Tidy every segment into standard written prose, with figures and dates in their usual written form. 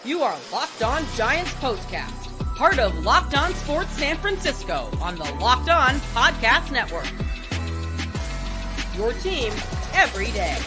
You are Locked On Giants Postcast, part of Locked On Sports San Francisco on the Locked On Podcast Network. Your team every day.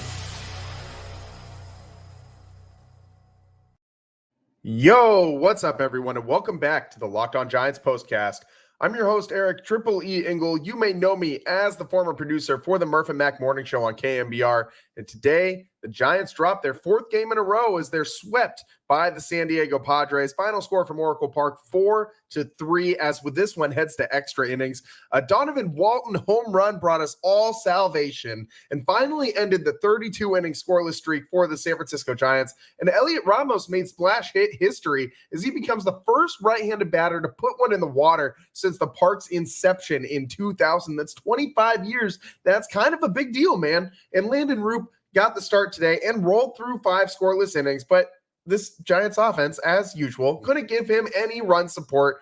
Yo, what's up, everyone, and welcome back to the Locked On Giants Postcast. I'm your host, Eric Triple E Engel. You may know me as the former producer for the Murph and Mac Morning Show on KMBR. And today, the Giants dropped their fourth game in a row as they're swept by the San Diego Padres. Final score from Oracle Park, 4-3, as with this one heads to extra innings. A Donovan Walton home run brought us all salvation and finally ended the 32-inning scoreless streak for the San Francisco Giants. And Heliot Ramos made splash hit history as he becomes the first right-handed batter to put one in the water since the park's inception in 2000. That's 25 years. That's kind of a big deal, man. And Landen Roupp got the start today and rolled through 5 scoreless innings, but this Giants offense, as usual, couldn't give him any run support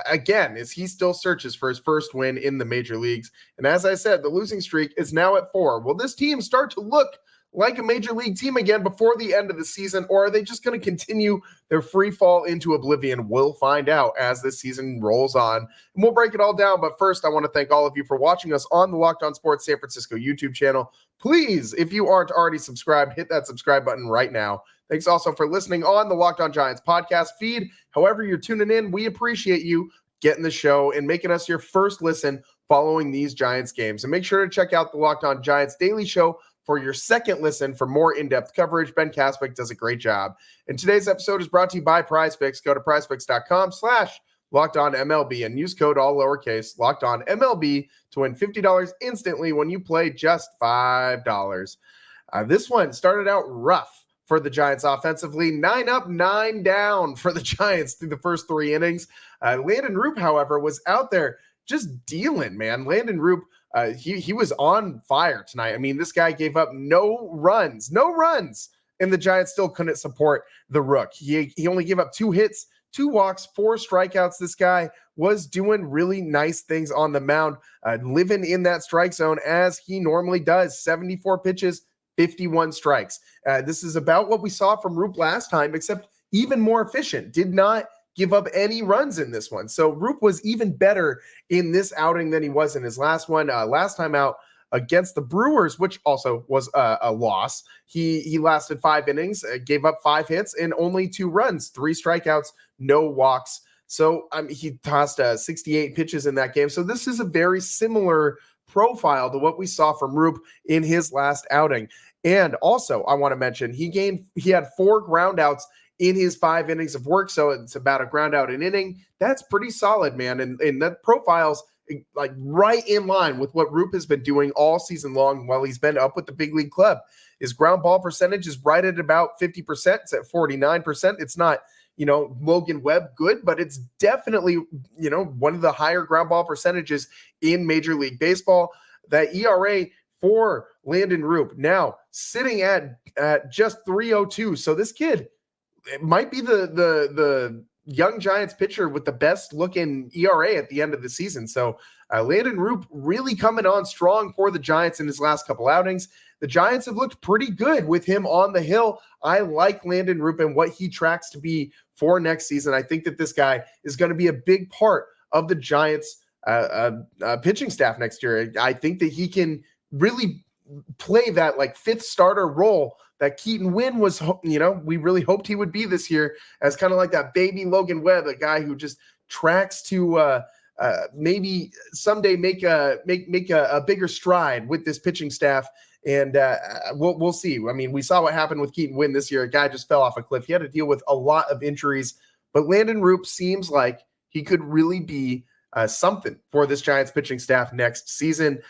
again as he still searches for his first win in the major leagues. And as I said, the losing streak is now at 4. Will this team start to look like a major league team again before the end of the season, or are they just going to continue their free fall into oblivion? We'll find out as this season rolls on, and we'll break it all down. But first, I want to thank all of you for watching us on the Locked On Sports San Francisco YouTube channel. Please, if you aren't already subscribed, hit that subscribe button right now. Thanks also for listening on the Locked On Giants podcast feed. However you're tuning in, we appreciate you getting the show and making us your first listen following these Giants games. And make sure to check out the Locked On Giants Daily Show for your second listen for more in-depth coverage. Ben Kaspick does a great job. And today's episode is brought to you by PrizePicks. Go to prizepicks.com/LockedOnMLB and use code all lowercase LockedOnMLB to win $50 instantly when you play just $5. This one started out rough for the Giants offensively. 9 up, 9 down for the Giants through the first 3 innings. Landen Roupp, however, was out there just dealing, man. Landen Roupp, he was on fire tonight. I mean, this guy gave up no runs, and the Giants still couldn't support the Rook. He only gave up 2 hits, 2 walks, 4 strikeouts. This guy was doing really nice things on the mound, living in that strike zone as he normally does. 74 pitches, 51 strikes. This is about what we saw from Roupp last time, except even more efficient. Did not give up any runs in this one. So Roupp was even better in this outing than he was in his last one. Last time out against the Brewers, which also was a loss. He lasted 5 innings, gave up 5 hits and only 2 runs, 3 strikeouts, no walks. So he tossed 68 pitches in that game. So this is a very similar profile to what we saw from Roupp in his last outing. And also, I want to mention he had 4 groundouts in his 5 innings of work. So it's about a ground out an inning. That's pretty solid, man. And that profile's like right in line with what Roupp has been doing all season long while he's been up with the big league club. His ground ball percentage is right at about 50%. It's at 49%. It's not, Logan Webb good, but it's definitely, one of the higher ground ball percentages in Major League Baseball. That ERA for Landen Roupp now sitting at just 3.02. So this kid, it might be the young Giants pitcher with the best looking ERA at the end of the season. So Landen Roupp really coming on strong for the Giants in his last couple outings. The Giants have looked pretty good with him on the hill. I like Landen Roupp and what he tracks to be for next season. I think that this guy is going to be a big part of the Giants pitching staff next year. I think that he can really play that like 5th starter role that Keaton Winn was, we really hoped he would be this year, as kind of like that baby Logan Webb, a guy who just tracks to maybe someday make a bigger stride with this pitching staff. And we'll see. I mean, we saw what happened with Keaton Winn this year. A guy just fell off a cliff. He had to deal with a lot of injuries, but Landen Roupp seems like he could really be something for this Giants pitching staff next season.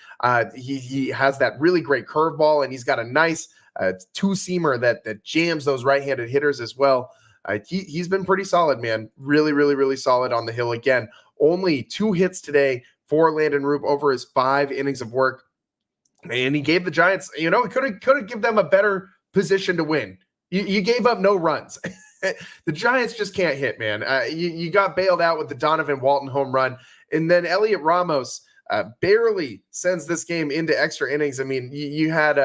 He has that really great curveball, and he's got a nice 2-seamer that jams those right-handed hitters as well. He's been pretty solid, man. Really, really, really solid on the hill. Again, only 2 hits today for Landen Roupp over his 5 innings of work. And he gave the Giants, he could give them a better position to win. You gave up no runs. The Giants just can't hit, man. You got bailed out with the Donovan Walton home run. And then Heliot Ramos barely sends this game into extra innings. I mean, you had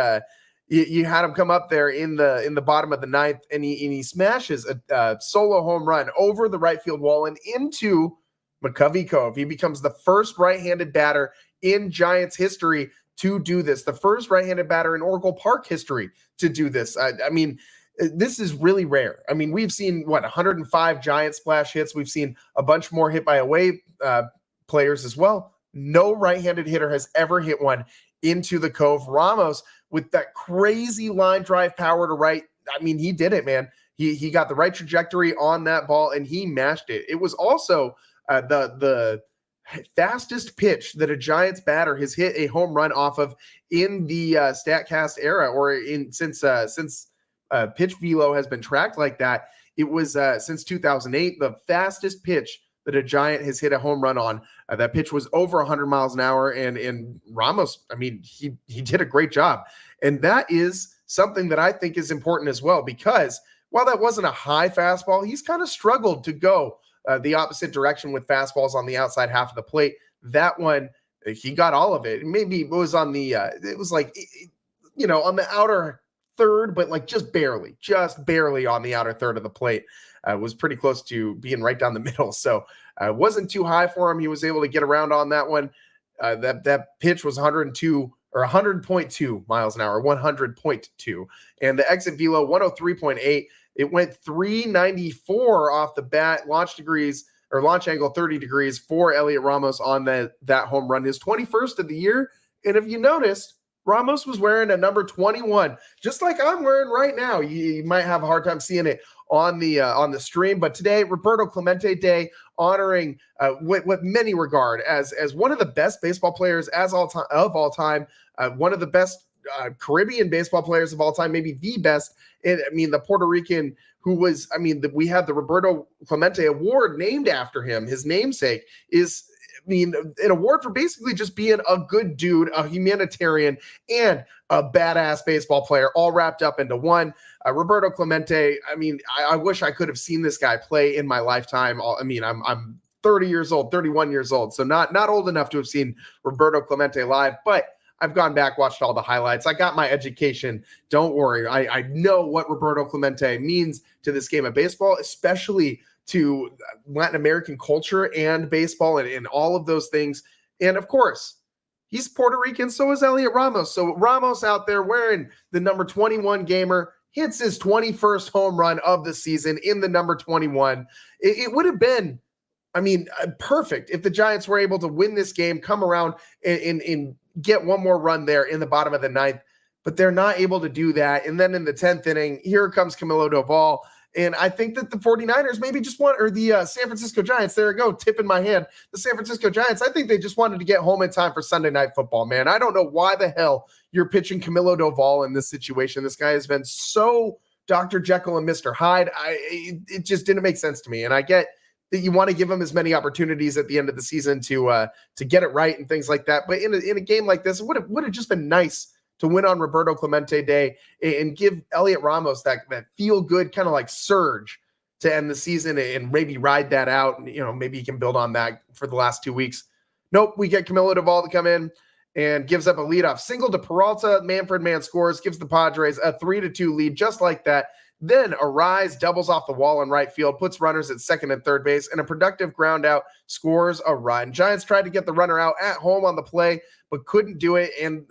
You had him come up there in the bottom of the ninth, and he smashes a solo home run over the right field wall and into McCovey Cove. He becomes the first right-handed batter in Giants history to do this, the first right-handed batter in Oracle Park history to do this. I mean, this is really rare. I mean, we've seen 105 Giant splash hits. We've seen a bunch more hit by away players as well. No right-handed hitter has ever hit one into the Cove. Ramos, with that crazy line drive power to right, I mean, he did it, man. He got the right trajectory on that ball, and he mashed it. It was also the fastest pitch that a Giants batter has hit a home run off of in the StatCast era, or since pitch velo has been tracked like that. It was since 2008, the fastest pitch that a Giant has hit a home run on. That pitch was over 100 miles an hour, and Ramos, I mean, he did a great job. And that is something that I think is important as well, because while that wasn't a high fastball, he's kind of struggled to go the opposite direction with fastballs on the outside half of the plate. That one, he got all of it. Maybe it was on the, it was like, on the outer third, but like just barely on the outer third of the plate. Was pretty close to being right down the middle. So it wasn't too high for him. He was able to get around on that one. That pitch was 102 or 100.2 miles an hour, 100.2. And the exit velo, 103.8. It went 394 off the bat, launch angle 30 degrees for Heliot Ramos on that home run, his 21st of the year. And if you noticed, Ramos was wearing a number 21, just like I'm wearing right now. You might have a hard time seeing it on the stream, but today, Roberto Clemente Day, honoring what many regard as one of the best baseball players of all time, one of the best Caribbean baseball players of all time, maybe the best. The Puerto Rican who was, we have the Roberto Clemente Award named after him. His namesake is, an award for basically just being a good dude, a humanitarian, and a badass baseball player, all wrapped up into one. Roberto Clemente, I wish I could have seen this guy play in my lifetime. I'm 30 years old, 31 years old, so not old enough to have seen Roberto Clemente live, but I've gone back, watched all the highlights. I got my education. Don't worry. I know what Roberto Clemente means to this game of baseball, especially to Latin American culture and baseball and all of those things. And of course, he's Puerto Rican, so is Heliot Ramos. So Ramos out there wearing the number 21 gamer, hits his 21st home run of the season in the number 21. It would have been, perfect if the Giants were able to win this game, come around and get one more run there in the bottom of the ninth, but they're not able to do that. And then in the 10th inning, here comes Camilo Doval. And I think that the 49ers maybe just or the San Francisco Giants, there we go, tip in my hand. The San Francisco Giants, I think they just wanted to get home in time for Sunday Night Football, man. I don't know why the hell you're pitching Camilo Doval in this situation. This guy has been so Dr. Jekyll and Mr. Hyde. It just didn't make sense to me. And I get that you want to give him as many opportunities at the end of the season to get it right and things like that. But in a game like this, it would have just been nice to win on Roberto Clemente Day and give Heliot Ramos that feel-good kind of like surge to end the season and maybe ride that out. And, maybe he can build on that for the last 2 weeks. Nope, we get Camilo Doval to come in and gives up a leadoff single to Peralta. Manfred scores, gives the Padres a 3-2 lead just like that. Then Arise doubles off the wall in right field, puts runners at second and third base, and a productive ground out scores a run. Giants tried to get the runner out at home on the play, but couldn't do it. And,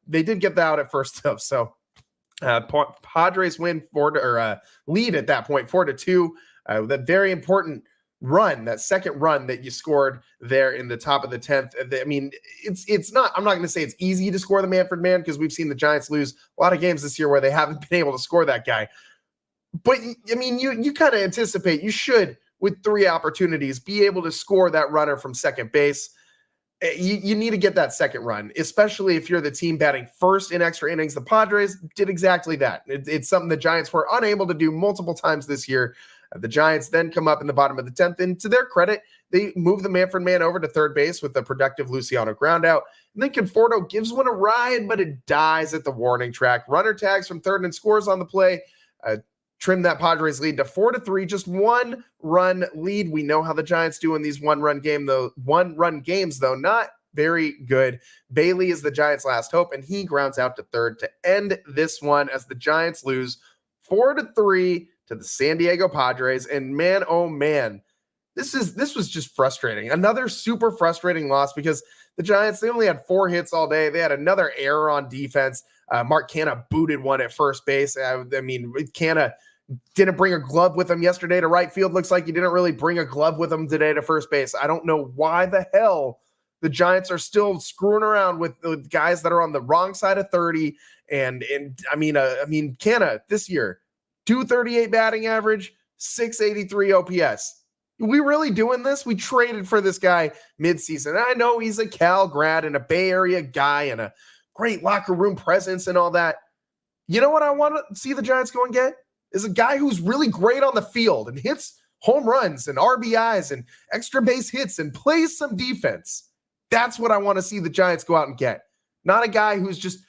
they did get the out at first, though. So Padres win lead at that point, 4-2. That very important run, that second run that you scored there in the top of the 10th. It's not, I'm not going to say it's easy to score the Manfred Man, because we've seen the Giants lose a lot of games this year where they haven't been able to score that guy. But you kind of anticipate you should, with 3 opportunities, be able to score that runner from second base. You need to get that second run, especially if you're the team batting first in extra innings. The Padres did exactly that. It's something the Giants were unable to do multiple times this year. The Giants then come up in the bottom of the 10th, and to their credit, they move the Manfred Man over to third base with a productive Luciano groundout. And then Conforto gives one a ride, but it dies at the warning track. Runner tags from third and scores on the play. Trim that Padres lead to 4-3, just 1 run lead. We know how the Giants do in these one run games, though. Not very good. Bailey is the Giants' last hope, and he grounds out to third to end this one as the Giants lose 4-3 to the San Diego Padres. And man, oh man, this was just frustrating. Another super frustrating loss because the Giants, they only had 4 hits all day. They had another error on defense. Mark Canha booted one at first base. I mean, Canha didn't bring a glove with him yesterday to right field. Looks like he didn't really bring a glove with him today to first base. I don't know why the hell the Giants are still screwing around with guys that are on the wrong side of 30. And I mean, Canha this year, 238 batting average, 683 OPS. We really doing this? We traded for this guy midseason. I know he's a Cal grad and a Bay Area guy and a great locker room presence and all that. You know what I want to see the Giants go and get? Is a guy who's really great on the field and hits home runs and RBIs and extra base hits and plays some defense. That's what I want to see the Giants go out and get. Not a guy who's just,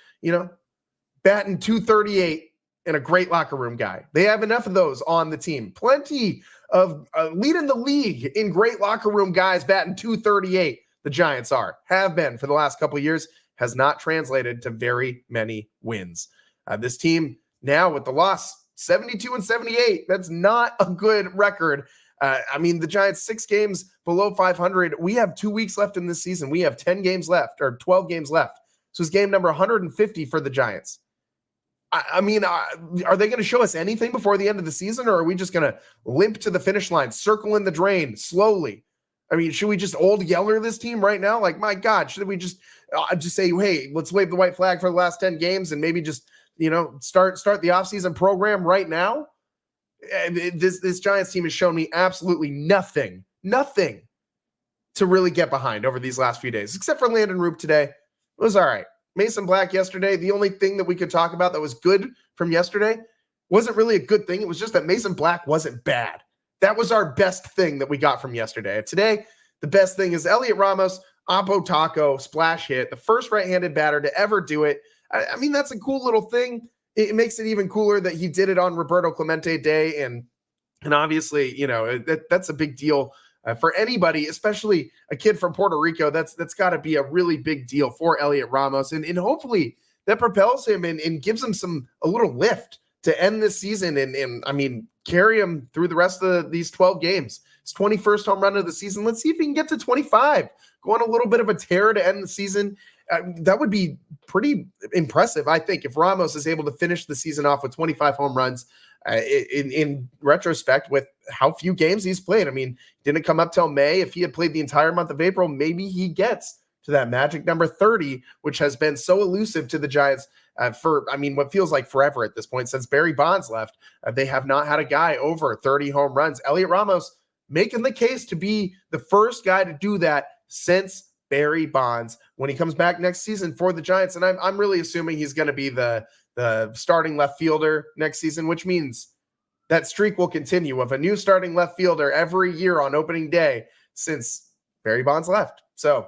batting 238 and a great locker room guy. They have enough of those on the team. Plenty of leading the league in great locker room guys batting 238. The Giants have been for the last couple of years, has not translated to very many wins. This team now with the loss, 72-78. That's not a good record. The Giants 6 games below 500. We have 2 weeks left in this season. We have 10 games left or 12 games left. So it's game number 150 for the Giants. Are they going to show us anything before the end of the season, or are we just going to limp to the finish line, circle in the drain slowly? Should we just old Yeller this team right now? Like, my God, should we just say, hey, let's wave the white flag for the last 10 games and maybe just, start the offseason program right now? This Giants team has shown me absolutely nothing to really get behind over these last few days, except for Landen Roupp today. It was all right. Mason Black yesterday, the only thing that we could talk about that was good from yesterday wasn't really a good thing. It was just that Mason Black wasn't bad. That was our best thing that we got from yesterday. Today, the best thing is Heliot Ramos, Oppo Taco, splash hit, the first right-handed batter to ever do it. That's a cool little thing. It makes it even cooler that he did it on Roberto Clemente Day. And obviously, that's a big deal for anybody, especially a kid from Puerto Rico. That's got to be a really big deal for Heliot Ramos. And hopefully that propels him and gives him a little lift to end this season and carry him through the rest of these 12 games. His 21st home run of the season. Let's see if he can get to 25. Go on a little bit of a tear to end the season. That would be pretty impressive, I think, if Ramos is able to finish the season off with 25 home runs. In retrospect, with how few games he's played. Didn't come up till May. If he had played the entire month of April, maybe he gets to that magic number 30, which has been so elusive to the Giants for what feels like forever at this point. Since Barry Bonds left, they have not had a guy over 30 home runs. Heliot Ramos making the case to be the first guy to do that since Barry Bonds when he comes back next season for the Giants. And I'm really assuming he's going to be the starting left fielder next season, which means that streak will continue of a new starting left fielder every year on opening day since Barry Bonds left. So,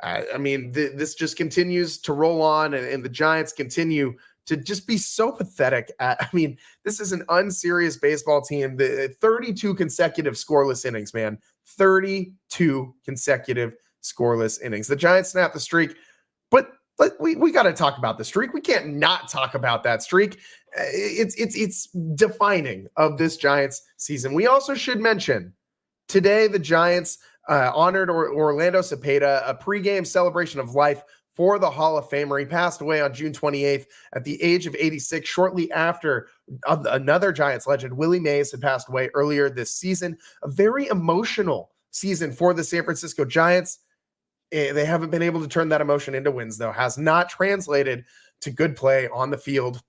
this just continues to roll on, and the Giants continue to just be so pathetic. This is an unserious baseball team. The 32 consecutive scoreless innings, man. 32 consecutive scoreless innings. The Giants snapped the streak, but we got to talk about the streak. We can't not talk about that streak. It's defining of this Giants season. We also should mention today the Giants honored Orlando Cepeda, a pregame celebration of life for the Hall of Famer. He passed away on June 28th at the age of 86, shortly after another Giants legend, Willie Mays, had passed away earlier this season. A very emotional season for the San Francisco Giants. They haven't been able to turn that emotion into wins, though. Has not translated to good play on the field.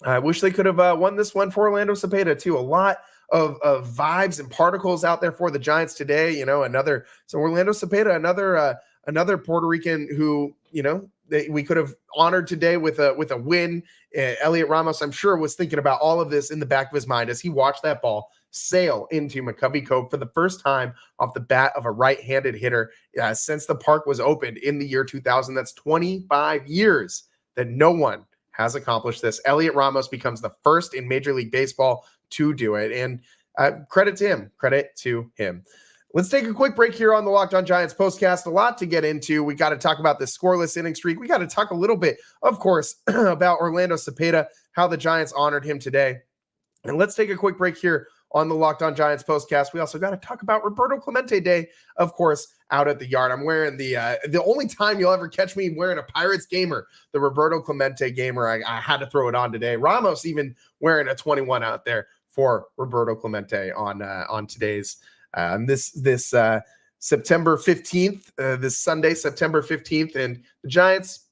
I wish they could have won this one for Orlando Cepeda, too. A lot of vibes and particles out there for the Giants today. So Orlando Cepeda, another Puerto Rican who, we could have honored today with a win. Heliot Ramos, I'm sure, was thinking about all of this in the back of his mind as he watched that ball sail into McCovey Cove for the first time off the bat of a right-handed hitter since the park was opened in the year 2000. That's 25 years that no one has accomplished this. Heliot Ramos becomes the first in Major League Baseball to do it, and credit to him. Let's take a quick break here on the Locked On Giants postcast. A lot to get into. We got to talk about this scoreless inning streak. We got to talk a little bit, of course, about Orlando Cepeda, how the Giants honored him today. And let's take a quick break here on the Locked On Giants postcast. We also got to talk about Roberto Clemente Day, of course, out at the yard. I'm wearing the only time you'll ever catch me wearing a Pirates gamer, the Roberto Clemente gamer. I had to throw it on today. Ramos even wearing a 21 out there for Roberto Clemente on today's this September 15th, this Sunday, September 15th, and the Giants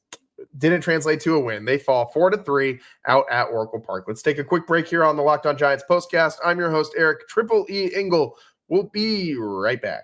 didn't translate to a win. They fall 4-3 out at Oracle Park. Let's take a quick break here on the Locked On Giants postcast. I'm your host, Eric Triple E Engel. We'll be right back.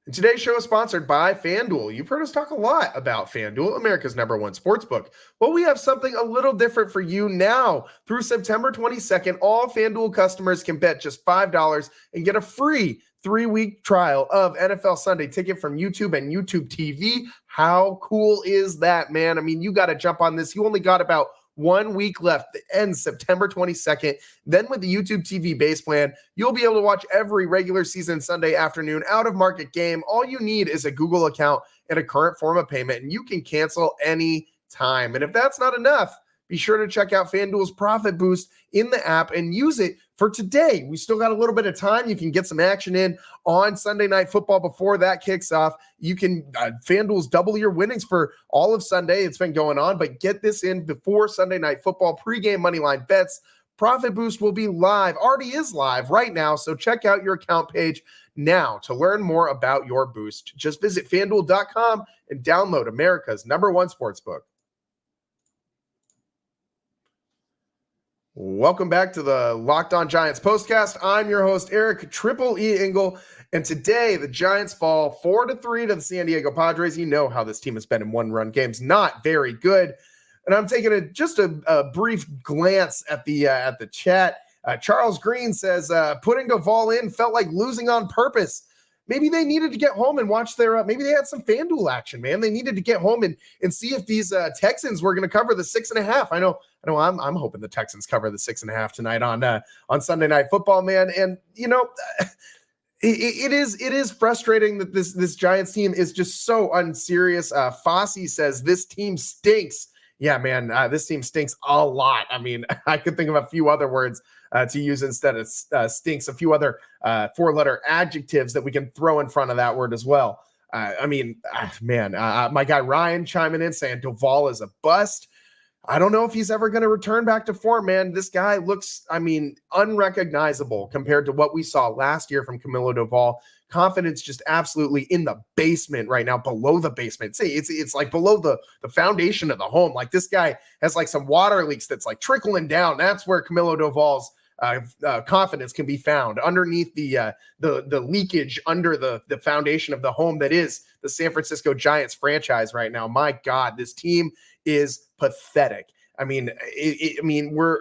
And today's show is sponsored by FanDuel. You've heard us talk a lot about FanDuel, America's #1 sportsbook. Well, we have something a little different for you now. Through September 22nd, all FanDuel customers can bet just $5 and get a free 3-week trial of NFL Sunday Ticket from YouTube and YouTube TV. How cool is that, man? I mean, you got to jump on this. You only got about 1 week left. It ends September 22nd. Then with the YouTube TV base plan, you'll be able to watch every regular season Sunday afternoon out-of-market game. All you need is a Google account and a current form of payment, and you can cancel any time. And if that's not enough, be sure to check out FanDuel's Profit Boost in the app and use it for today. We still got a little bit of time. You can get some action in on Sunday Night Football before that kicks off. You can FanDuel's double your winnings for all of Sunday. It's been going on, but get this in before Sunday Night Football. Pregame moneyline bets. Profit Boost will be live. Already is live right now, so check out your account page now to learn more about your boost. Just visit FanDuel.com and download America's #1 sportsbook. Welcome back to the Locked On Giants postcast. I'm your host, Eric Triple E Engel, and today the Giants fall 4-3 to the San Diego Padres. You know how this team has been in one-run games, not very good. And I'm taking a brief glance at the chat. Charles Green says, putting Duvall in felt like losing on purpose. Maybe they needed to get home and watch their maybe they had some FanDuel action, man. They needed to get home and see if these Texans were going to cover the 6.5. I know I'm hoping the Texans cover the 6.5 tonight on Sunday Night Football, man. And you know, it is frustrating that this Giants team is just so unserious. Fossey says this team stinks. Yeah, man, this team stinks a lot. I mean, I could think of a few other words to use instead of stinks, a few other 4-letter adjectives that we can throw in front of that word as well. My guy Ryan chiming in saying Duvall is a bust. I don't know if he's ever going to return back to form, man. This guy looks, unrecognizable compared to what we saw last year from Camilo Duvall. Confidence just absolutely in the basement right now, below the basement. See, it's like below the foundation of the home. Like this guy has like some water leaks that's like trickling down. That's where Camilo Duvall's confidence can be found, underneath the leakage under the foundation of the home that is the San Francisco Giants franchise right now. My God, this team is pathetic. We're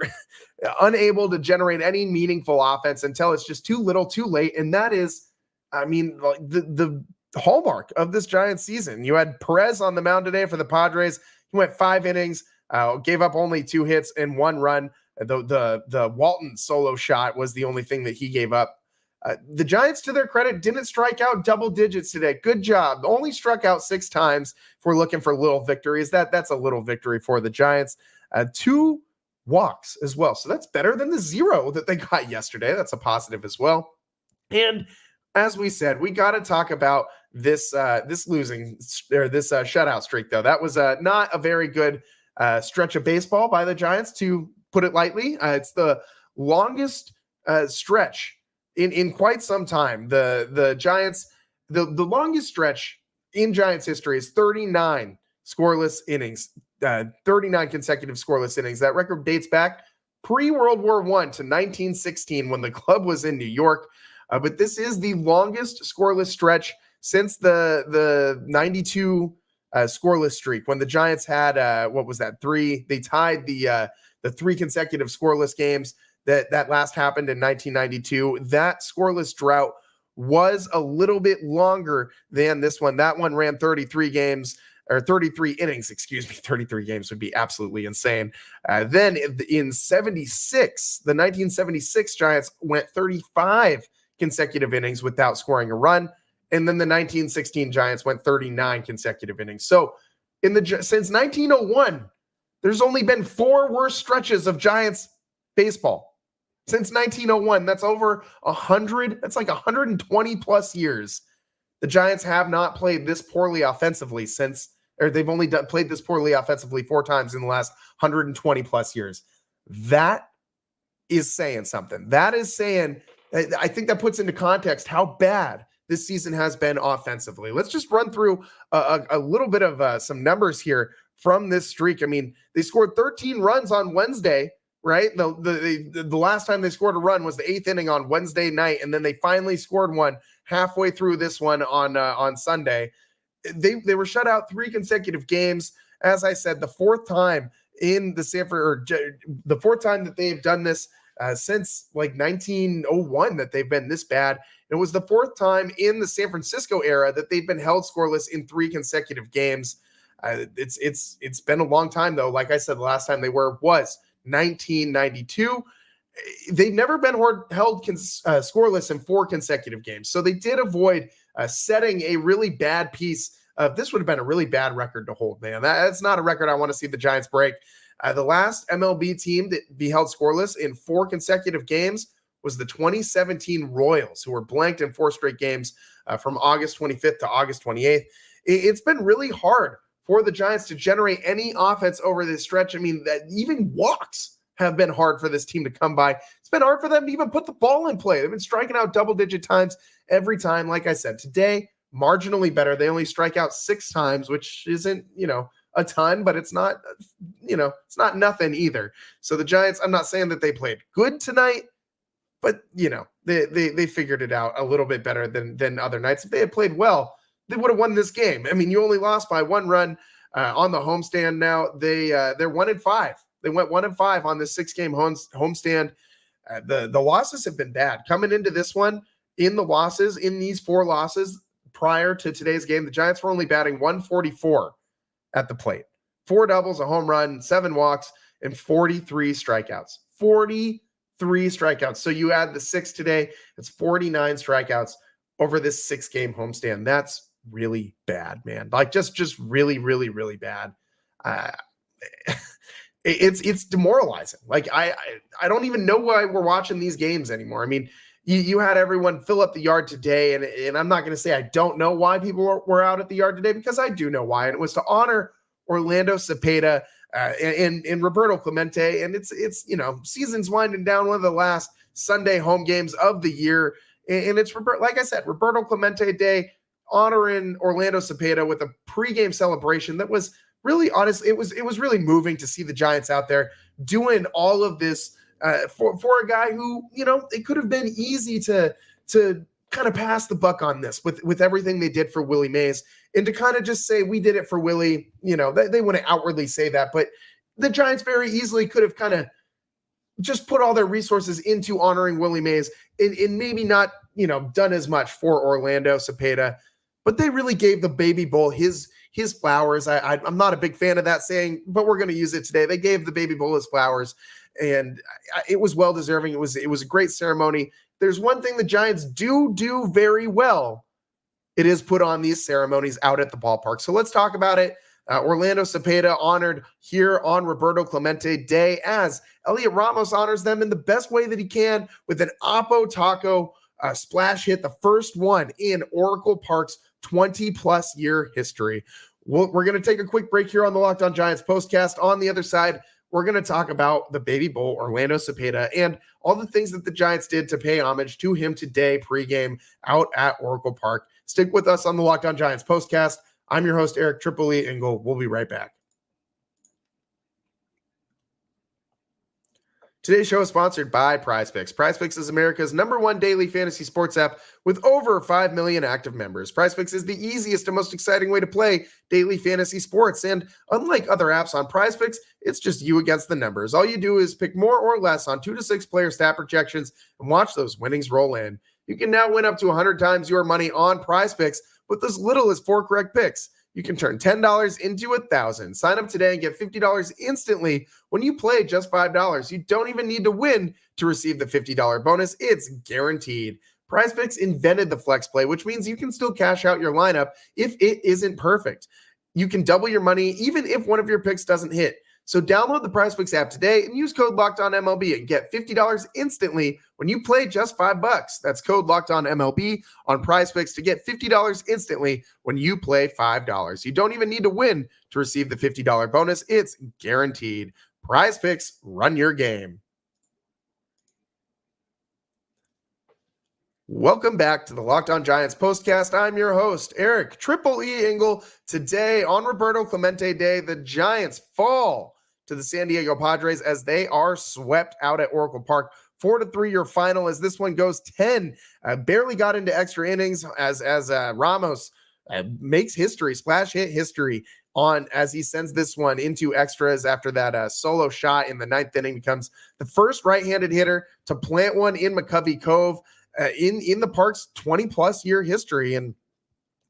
unable to generate any meaningful offense until it's just too little, too late, and that is, the hallmark of this Giants season. You had Perez on the mound today for the Padres. He went 5 innings, gave up only 2 hits and 1 run. The Walton solo shot was the only thing that he gave up. The Giants, to their credit, didn't strike out double digits today. Good job. Only struck out 6 times. If we're looking for little victories, that's a little victory for the Giants. 2 walks as well. So that's better than the 0 that they got yesterday. That's a positive as well. And as we said, we got to talk about this shutout streak, though. That was not a very good stretch of baseball by the Giants, to put it lightly. It's the longest stretch in quite some time. The Giants, the longest stretch in Giants history is 39 scoreless innings, 39 consecutive scoreless innings. That record dates back pre-World War I to 1916 when the club was in New York. But this is the longest scoreless stretch since the 92 scoreless streak, when the Giants had, 3? They tied the 3 consecutive scoreless games that last happened in 1992. That scoreless drought was a little bit longer than this one. That one ran 33 games. or 33 innings, 33 games would be absolutely insane. Then in 76, the 1976 Giants went 35 consecutive innings without scoring a run. And then the 1916 Giants went 39 consecutive innings. So since 1901, there's only been 4 worse stretches of Giants baseball. Since 1901, that's over 100. That's like 120 plus years. The Giants have not played this poorly offensively they've only played this poorly offensively 4 times in the last 120 plus years. That is saying something. That is saying, I think that puts into context how bad this season has been offensively. Let's just run through a little bit of some numbers here from this streak. I mean, they scored 13 runs on Wednesday, right? The last time they scored a run was the 8th inning on Wednesday night, and then they finally scored one halfway through this one on Sunday. They were shut out 3 consecutive games. As I said, the 4th time in the the 4th time that they've done this since like 1901 that they've been this bad. It was the 4th time in the San Francisco era that they've been held scoreless in 3 consecutive games. It's been a long time though. Like I said, the last time they was 1992. They've never been held scoreless in 4 consecutive games. So they did avoid setting a really bad piece. This would have been a really bad record to hold, man. That's not a record I want to see the Giants break. The last MLB team that be held scoreless in 4 consecutive games was the 2017 Royals, who were blanked in 4 straight games from August 25th to August 28th. It's been really hard for the Giants to generate any offense over this stretch. I mean, that even walks have been hard for this team to come by. It's been hard for them to even put the ball in play. They've been striking out double-digit times every time. Like I said, today, marginally better. They only strike out 6 times, which isn't, a ton, but it's not, it's not nothing either. So the Giants, I'm not saying that they played good tonight, but, they figured it out a little bit better than other nights. If they had played well, they would have won this game. I mean, you only lost by 1 run on the homestand. Now they're 1-5. They went 1-5 on this 6-game homestand. The losses have been bad. Coming into this one, in these 4 losses prior to today's game, the Giants were only batting 144 at the plate. 4 doubles, a home run, 7 walks, and 43 strikeouts. 43 strikeouts. So you add the 6 today, it's 49 strikeouts over this 6-game homestand. That's really bad, man. Like just really, really, really bad. It's demoralizing. Like I don't even know why we're watching these games anymore. I mean, you had everyone fill up the yard today, and I'm not going to say I don't know why people were out at the yard today, because I do know why, and it was to honor Orlando Cepeda and Roberto Clemente, and it's season's winding down, one of the last Sunday home games of the year, and it's like I said, Roberto Clemente Day, honoring Orlando Cepeda with a pregame celebration that was really honest. It was really moving to see the Giants out there doing all of this for a guy who, it could have been easy to kind of pass the buck on this with everything they did for Willie Mays, and to kind of just say we did it for Willie. They wouldn't outwardly say that, but the Giants very easily could have kind of just put all their resources into honoring Willie Mays and maybe not, done as much for Orlando Cepeda, but they really gave the Baby Bull his flowers. I'm not a big fan of that saying, but we're going to use it today. They gave the Baby Bull his flowers, and it was well deserving. It was a great ceremony. There's one thing the Giants do very well. It is put on these ceremonies out at the ballpark. So let's talk about it. Orlando Cepeda honored here on Roberto Clemente Day, as Heliot Ramos honors them in the best way that he can with an Oppo Taco splash hit, the first one in Oracle Park's 20-plus year history. We're going to take a quick break here on the Locked On Giants postcast. On the other side, we're going to talk about the Baby Bull, Orlando Cepeda, and all the things that the Giants did to pay homage to him today pregame out at Oracle Park. Stick with us on the Locked On Giants postcast. I'm your host, Eric Tripoli Engel. We'll be right back. Today's show is sponsored by PrizePicks. PrizePicks is America's #1 daily fantasy sports app with over 5 million active members. PrizePicks is the easiest and most exciting way to play daily fantasy sports. And unlike other apps on PrizePicks, it's just you against the numbers. All you do is pick more or less on 2 to 6 player stat projections and watch those winnings roll in. You can now win up to 100 times your money on PrizePicks with as little as 4 correct picks. You can turn $10 into $1,000. Sign up today and get $50 instantly when you play just $5. You don't even need to win to receive the $50 bonus. It's guaranteed. PrizePicks invented the flex play, which means you can still cash out your lineup if it isn't perfect. You can double your money even if one of your picks doesn't hit. So download the PrizePicks app today and use code LOCKEDONMLB and get $50 instantly when you play just $5. That's code LOCKEDONMLB on PrizePicks to get $50 instantly when you play $5. You don't even need to win to receive the $50 bonus. It's guaranteed. PrizePicks, run your game. Welcome back to the Locked On Giants postcast. I'm your host, Eric Triple E Engel. Today on Roberto Clemente Day, the Giants fall to the San Diego Padres as they are swept out at Oracle Park. 4-3 your final as this one goes 10. Barely got into extra innings as Ramos makes history, splash hit history as he sends this one into extras after that solo shot in the ninth inning. Becomes the first right-handed hitter to plant one in McCovey Cove in the park's 20-plus year history. And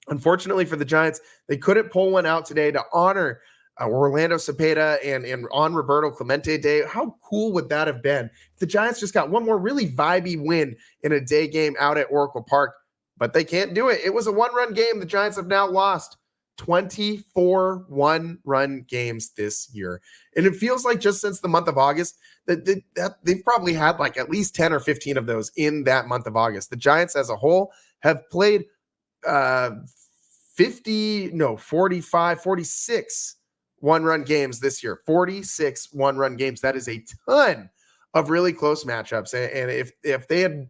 unfortunately for the Giants, they couldn't pull one out today to honor Orlando Cepeda and on Roberto Clemente Day. How cool would that have been if the Giants just got one more really vibey win in a day game out at Oracle Park? But they can't do it. It was a one-run game. The Giants have now lost 24 one-run games this year. And it feels like just since the month of August that they've probably had like at least 10 or 15 of those in that month of August. The Giants as a whole have played 46 one-run games this year. 46 one-run games. That is a ton of really close matchups. And if they had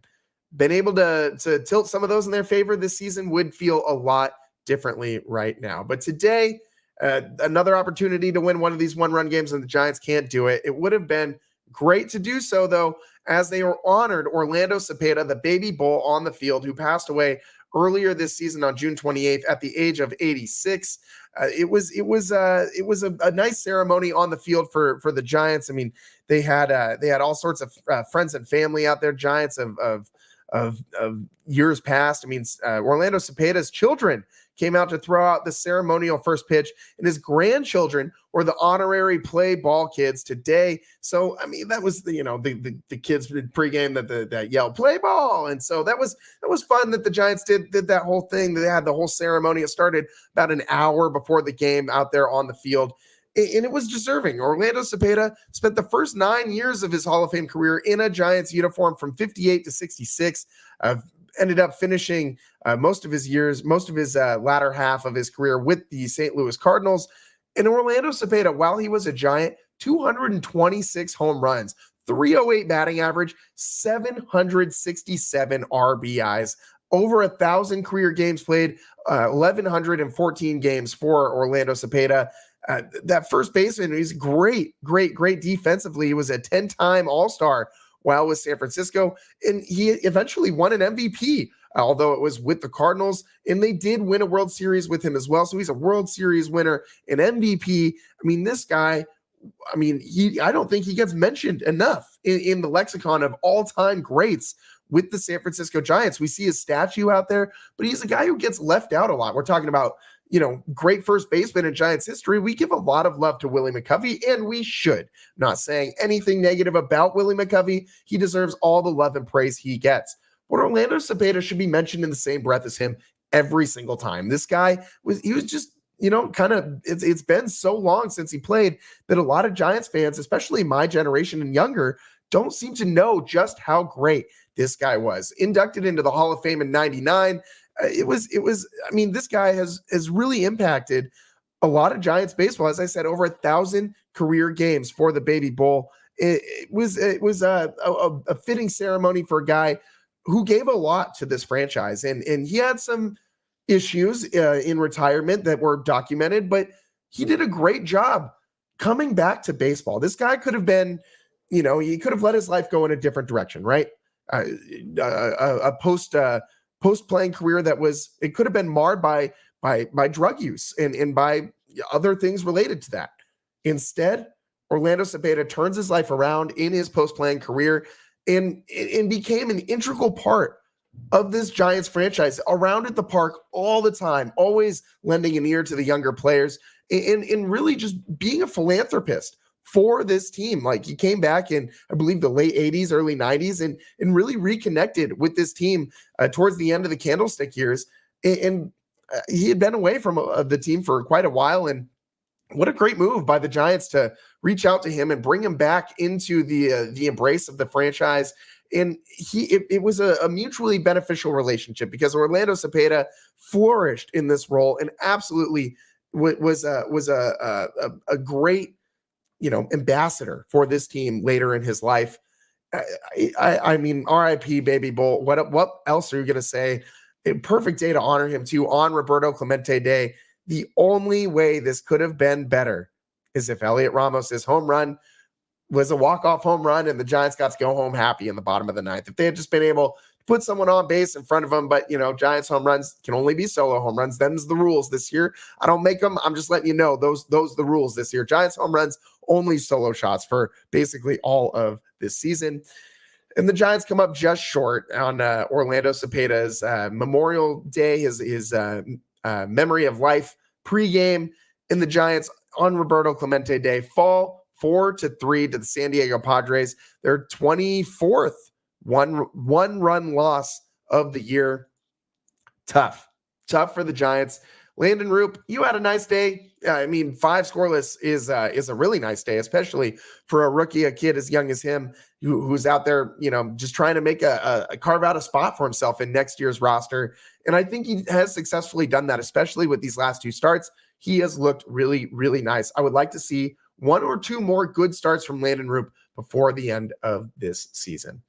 been able to tilt some of those in their favor this season, would feel a lot differently right now. But today, another opportunity to win one of these one-run games, and the Giants can't do it. It would have been great to do so, though, as they were honored Orlando Cepeda, the baby bull on the field, who passed away earlier this season on June 28th at the age of 86. It was a nice ceremony on the field for the Giants. I mean, they had all sorts of friends and family out there, Giants of years past. I mean, Orlando Cepeda's children came out to throw out the ceremonial first pitch, and his grandchildren were the honorary play ball kids today. So, I mean, that was the kids pregame that yelled play ball. And so that was fun that the Giants did that whole thing. They had the whole ceremony. It started about an hour before the game out there on the field. And it was deserving. Orlando Cepeda spent the first 9 years of his Hall of Fame career in a Giants uniform from 58 to 66. Ended up finishing most of his latter half of his career with the St. Louis Cardinals. And Orlando Cepeda, while he was a Giant, 226 home runs, 308 batting average, 767 RBIs, over 1,000 career games played, 1,114 games for Orlando Cepeda. That first baseman, he's great defensively. He was a 10-time All-Star while with San Francisco, and he eventually won an MVP, although it was with the Cardinals, and they did win a World Series with him as well. So he's a World Series winner, an MVP. I mean, this guy, I don't think he gets mentioned enough in the lexicon of all-time greats with the San Francisco Giants. We see his statue out there, but he's a guy who gets left out a lot. We're talking about, great first baseman in Giants history. We give a lot of love to Willie McCovey, and we should. Not saying anything negative about Willie McCovey. He deserves all the love and praise he gets. But Orlando Cepeda should be mentioned in the same breath as him every single time. This guy was just, it's been so long since he played that a lot of Giants fans, especially my generation and younger, don't seem to know just how great this guy was. Inducted into the Hall of Fame in 99. This guy has really impacted a lot of Giants baseball. As I said, over 1,000 career games for the baby bull. It was a fitting ceremony for a guy who gave a lot to this franchise. And he had some issues in retirement that were documented, but he did a great job coming back to baseball. This guy could have been, he could have let his life go in a different direction, right? A post-playing career it could have been marred by drug use and by other things related to that. Instead, Orlando Cepeda turns his life around in his post-playing career and became an integral part of this Giants franchise around at the park all the time, always lending an ear to the younger players and really just being a philanthropist for this team. Like, he came back in, I believe, the late 80s, early 90s, and really reconnected with this team towards the end of the Candlestick years. And he had been away from the team for quite a while. And what a great move by the Giants to reach out to him and bring him back into the embrace of the franchise. And it was a mutually beneficial relationship, because Orlando Cepeda flourished in this role and absolutely was a great, ambassador for this team later in his life. I mean, RIP, baby Bull. What else are you going to say? A perfect day to honor him too, on Roberto Clemente Day. The only way this could have been better is if Heliot Ramos' home run was a walk-off home run and the Giants got to go home happy in the bottom of the ninth. If they had just been able to put someone on base in front of them, but, Giants home runs can only be solo home runs. Them's the rules this year. I don't make them. I'm just letting you know those the rules this year. Giants home runs, only solo shots for basically all of this season. And the Giants come up just short on Orlando Cepeda's Memorial Day, his memory of life pregame. And the Giants on Roberto Clemente Day fall 4-3 to the San Diego Padres. Their 24th one-run loss of the year. Tough for the Giants. Landen Roupp, you had a nice day. I mean, 5 scoreless is a really nice day, especially for a rookie, a kid as young as him, who's out there, just trying to make a carve out a spot for himself in next year's roster. And I think he has successfully done that, especially with these last 2 starts. He has looked really, really nice. I would like to see 1 or 2 more good starts from Landen Roupp before the end of this season.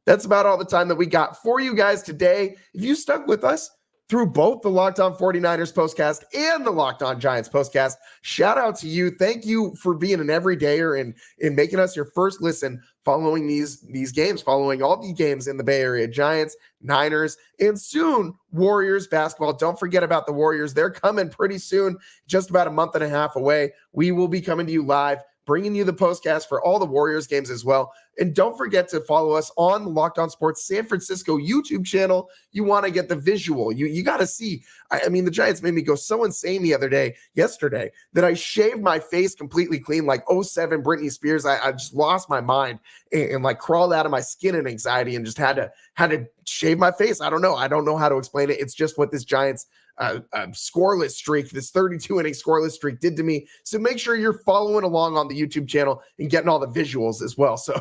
That's about all the time that we got for you guys today. If you stuck with us through both the Locked On 49ers postcast and the Locked On Giants postcast, shout out to you. Thank you for being an everydayer and making us your first listen, following these games, following all the games in the Bay Area. Giants, Niners, and soon Warriors basketball. Don't forget about the Warriors. They're coming pretty soon, just about a month and a half away. We will be coming to you live, bringing you the postcast for all the Warriors games as well. And don't forget to follow us on the Locked On Sports San Francisco YouTube channel. You want to get the visual. You got to see. I mean, the Giants made me go so insane yesterday, that I shaved my face completely clean, like 07 Britney Spears. I just lost my mind and like crawled out of my skin in anxiety and just had to shave my face. I don't know how to explain it. It's just what this Giants scoreless streak, this 32-inning scoreless streak did to me. So make sure you're following along on the YouTube channel and getting all the visuals as well. So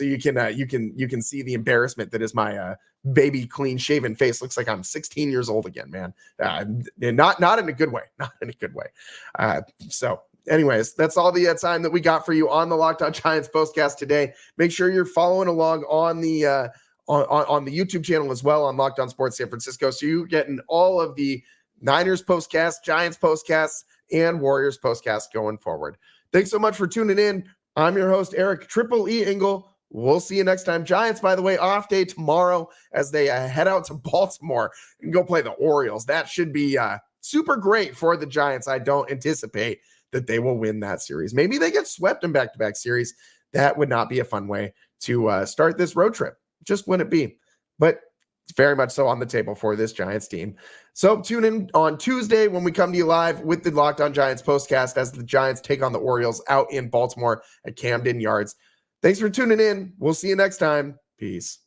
you can see the embarrassment that is my baby clean shaven face. Looks like I'm 16 years old again, man. Not in a good way. Not in a good way. So anyways, that's all the time that we got for you on the Locked On Giants postcast today. Make sure you're following along on the on the YouTube channel as well, on Locked On Sports San Francisco. So you're getting all of the Niners postcasts, Giants postcasts, and Warriors postcasts going forward. Thanks so much for tuning in. I'm your host, Eric Triple E Engel. We'll see you next time. Giants, by the way, off day tomorrow as they head out to Baltimore and go play the Orioles. That should be super great for the Giants. I don't anticipate that they will win that series. Maybe they get swept in back-to-back series. That would not be a fun way to start this road trip. Just wouldn't be. But it's very much so on the table for this Giants team. So tune in on Tuesday when we come to you live with the Locked On Giants postcast as the Giants take on the Orioles out in Baltimore at Camden Yards. Thanks for tuning in. We'll see you next time. Peace.